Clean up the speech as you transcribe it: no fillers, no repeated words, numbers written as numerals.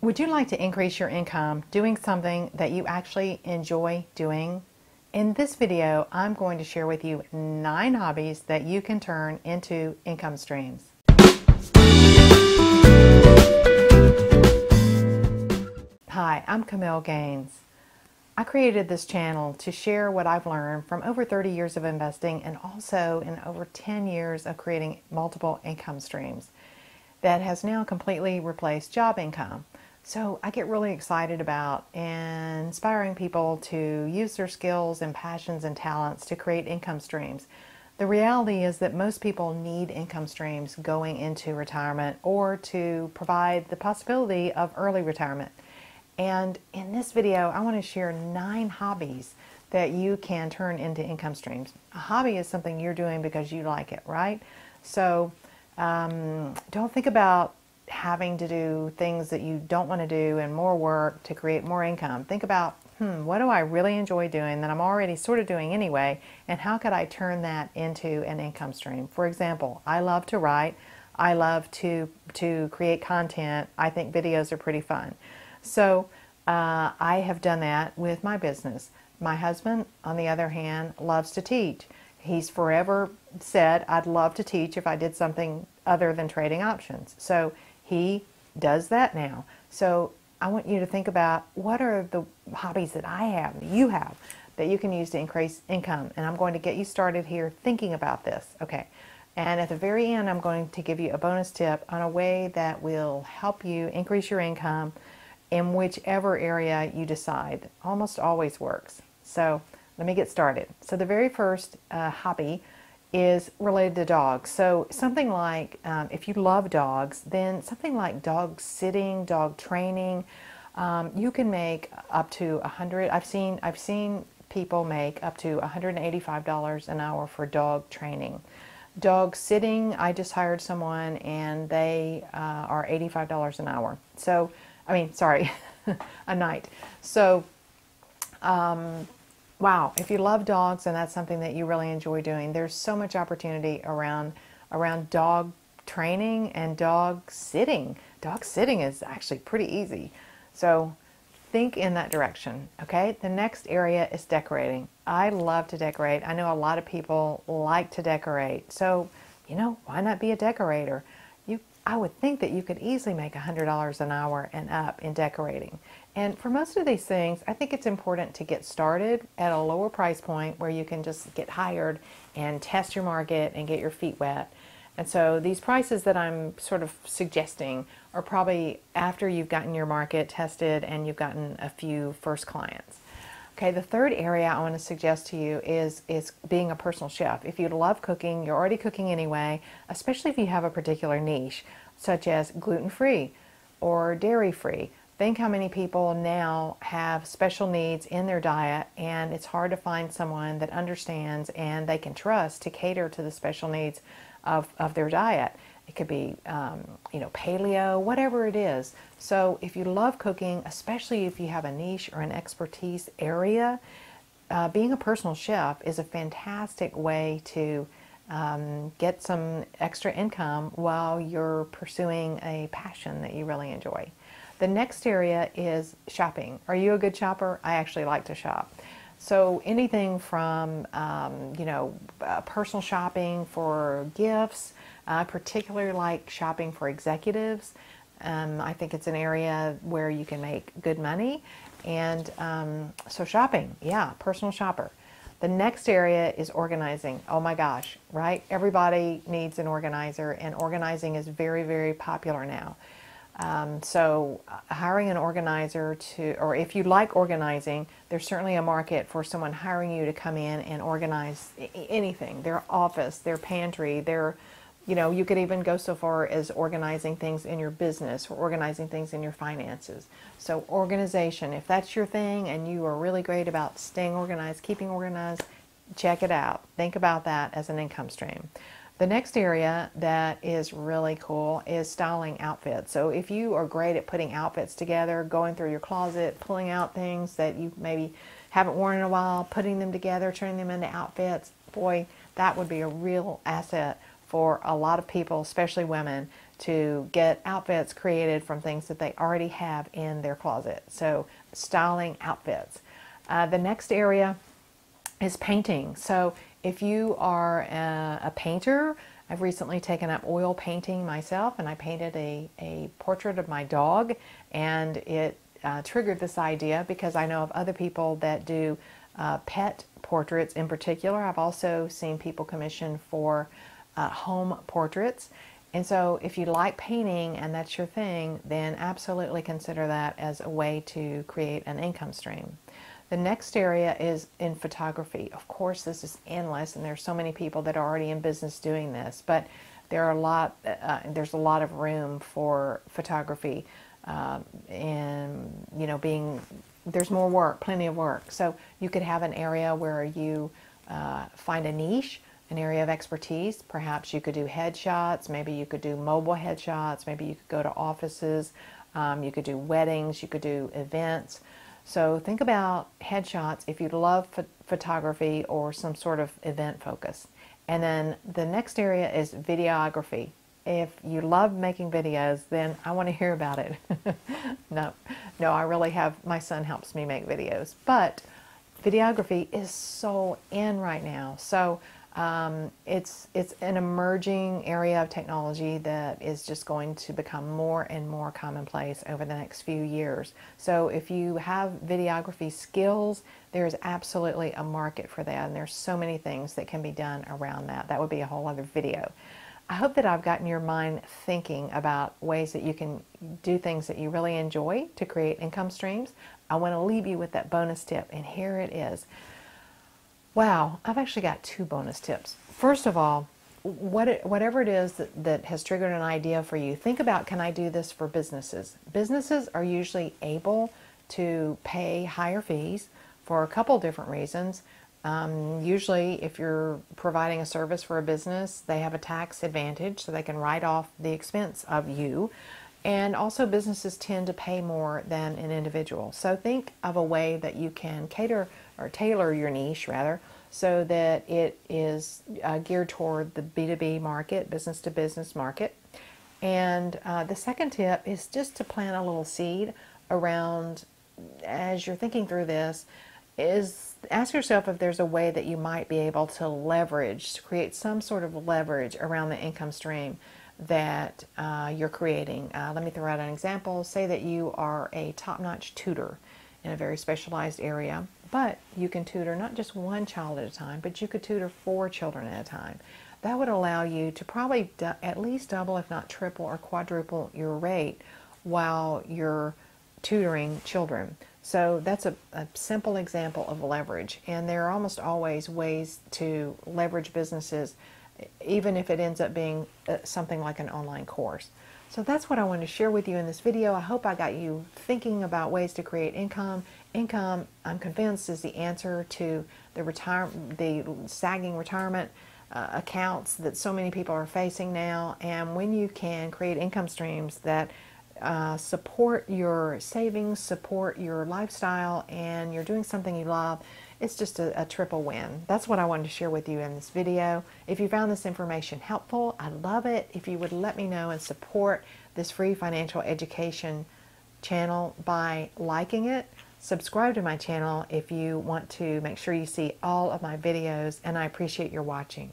Would you like to increase your income doing something that you actually enjoy doing? In this video, I'm going to share with you 9 hobbies that you can turn into income streams. Hi, I'm Camille Gaines. I created this channel to share what I've learned from over 30 years of investing and also in over 10 years of creating multiple income streams that has now completely replaced job income. So I get really excited about inspiring people to use their skills and passions and talents to create income streams. The reality is that most people need income streams going into retirement or to provide the possibility of early retirement. And in this video, I want to share 9 hobbies that you can turn into income streams. A hobby is something you're doing because you like it, right? So don't think about having to do things that you don't want to do and more work to create more income. Think about, what do I really enjoy doing that I'm already sort of doing anyway, and how could I turn that into an income stream? For example, I love to write. I love to create content. I think videos are pretty fun. So I have done that with my business. My husband, on the other hand, loves to teach. He's forever said, I'd love to teach if I did something other than trading options. So he does that now. So I want you to think about, what are the hobbies that I have, that you have, that you can use to increase income? And I'm going to get you started here thinking about this. Okay. And at the very end, I'm going to give you a bonus tip on a way that will help you increase your income in whichever area you decide. Almost always works. So let me get started. So the very first hobby is related to dogs. So something like, if you love dogs, then something like dog sitting, dog training, you can make up to I've seen people make up to $185 an hour for dog training. Dog sitting, I just hired someone and they are $85 an hour. So, sorry, a night. So, wow, if you love dogs and that's something that you really enjoy doing, there's so much opportunity around dog training and dog sitting. Dog sitting is actually pretty easy. So think in that direction, okay? The next area is decorating. I love to decorate. I know a lot of people like to decorate. So, why not be a decorator? I would think that you could easily make $100 an hour and up in decorating. And for most of these things, I think it's important to get started at a lower price point where you can just get hired and test your market and get your feet wet. And so these prices that I'm sort of suggesting are probably after you've gotten your market tested and you've gotten a few first clients. Okay, the third area I want to suggest to you is being a personal chef. If you love cooking, you're already cooking anyway, especially if you have a particular niche, such as gluten-free or dairy-free. Think how many people now have special needs in their diet, and it's hard to find someone that understands and they can trust to cater to the special needs of their diet. It could be, paleo, whatever it is. So if you love cooking, especially if you have a niche or an expertise area, being a personal chef is a fantastic way to get some extra income while you're pursuing a passion that you really enjoy. The next area is shopping. Are you a good shopper? I actually like to shop. So anything from, personal shopping for gifts. I particularly like shopping for executives. I think it's an area where you can make good money. And so shopping, yeah, personal shopper. The next area is organizing. Oh my gosh, right? Everybody needs an organizer, and organizing is very, very popular now. So hiring an organizer or if you like organizing, there's certainly a market for someone hiring you to come in and organize anything, their office, their pantry, you could even go so far as organizing things in your business or organizing things in your finances. So organization, if that's your thing and you are really great about staying organized, keeping organized, check it out. Think about that as an income stream. The next area that is really cool is styling outfits. So if you are great at putting outfits together, going through your closet, pulling out things that you maybe haven't worn in a while, putting them together, turning them into outfits, boy, that would be a real asset for a lot of people, especially women, to get outfits created from things that they already have in their closet. So styling outfits. The next area is painting. So if you are a painter, I've recently taken up oil painting myself, and I painted a portrait of my dog, and it triggered this idea because I know of other people that do pet portraits in particular. I've also seen people commission for home portraits. And so if you like painting and that's your thing, then absolutely consider that as a way to create an income stream. The next area is in photography. Of course, this is endless, and there's so many people that are already in business doing this, but there are there's a lot of room for photography, and there's more work, plenty of work. So you could have an area where you find a niche, an area of expertise. Perhaps you could do headshots, maybe you could do mobile headshots, maybe you could go to offices, you could do weddings, you could do events. So think about headshots if you love photography or some sort of event focus. And then the next area is videography. If you love making videos, then I want to hear about it. No, I really have, my son helps me make videos, but videography is so in right now. So it's an emerging area of technology that is just going to become more and more commonplace over the next few years. So if you have videography skills, there's absolutely a market for that, and there's so many things that can be done around that. That would be a whole other video. I hope that I've gotten your mind thinking about ways that you can do things that you really enjoy to create income streams. I want to leave you with that bonus tip, and here it is. Wow, I've actually got 2 bonus tips. First of all, whatever it is that has triggered an idea for you, think about, can I do this for businesses? Businesses are usually able to pay higher fees for a couple different reasons. Usually, if you're providing a service for a business, they have a tax advantage, so they can write off the expense of you. And also, businesses tend to pay more than an individual. So think of a way that you can cater or tailor your niche, rather, so that it is geared toward the B2B market, business to business market. And the second tip is just to plant a little seed around, as you're thinking through this, is ask yourself if there's a way that you might be able to leverage, to create some sort of leverage around the income stream that you're creating. Let me throw out an example. Say that you are a top-notch tutor in a very specialized area, but you can tutor not just one child at a time, but you could tutor 4 children at a time. That would allow you to probably at least double, if not triple or quadruple your rate while you're tutoring children. So that's a simple example of leverage, and there are almost always ways to leverage businesses, even if it ends up being something like an online course. So that's what I wanted to share with you in this video. I hope I got you thinking about ways to create income. Income, I'm convinced, is the answer to the sagging retirement accounts that so many people are facing now. And when you can create income streams that support your savings, support your lifestyle, and you're doing something you love, it's just a triple win. That's what I wanted to share with you in this video. If you found this information helpful, I'd love it if you would let me know and support this free financial education channel by liking it. Subscribe to my channel if you want to make sure you see all of my videos, and I appreciate your watching.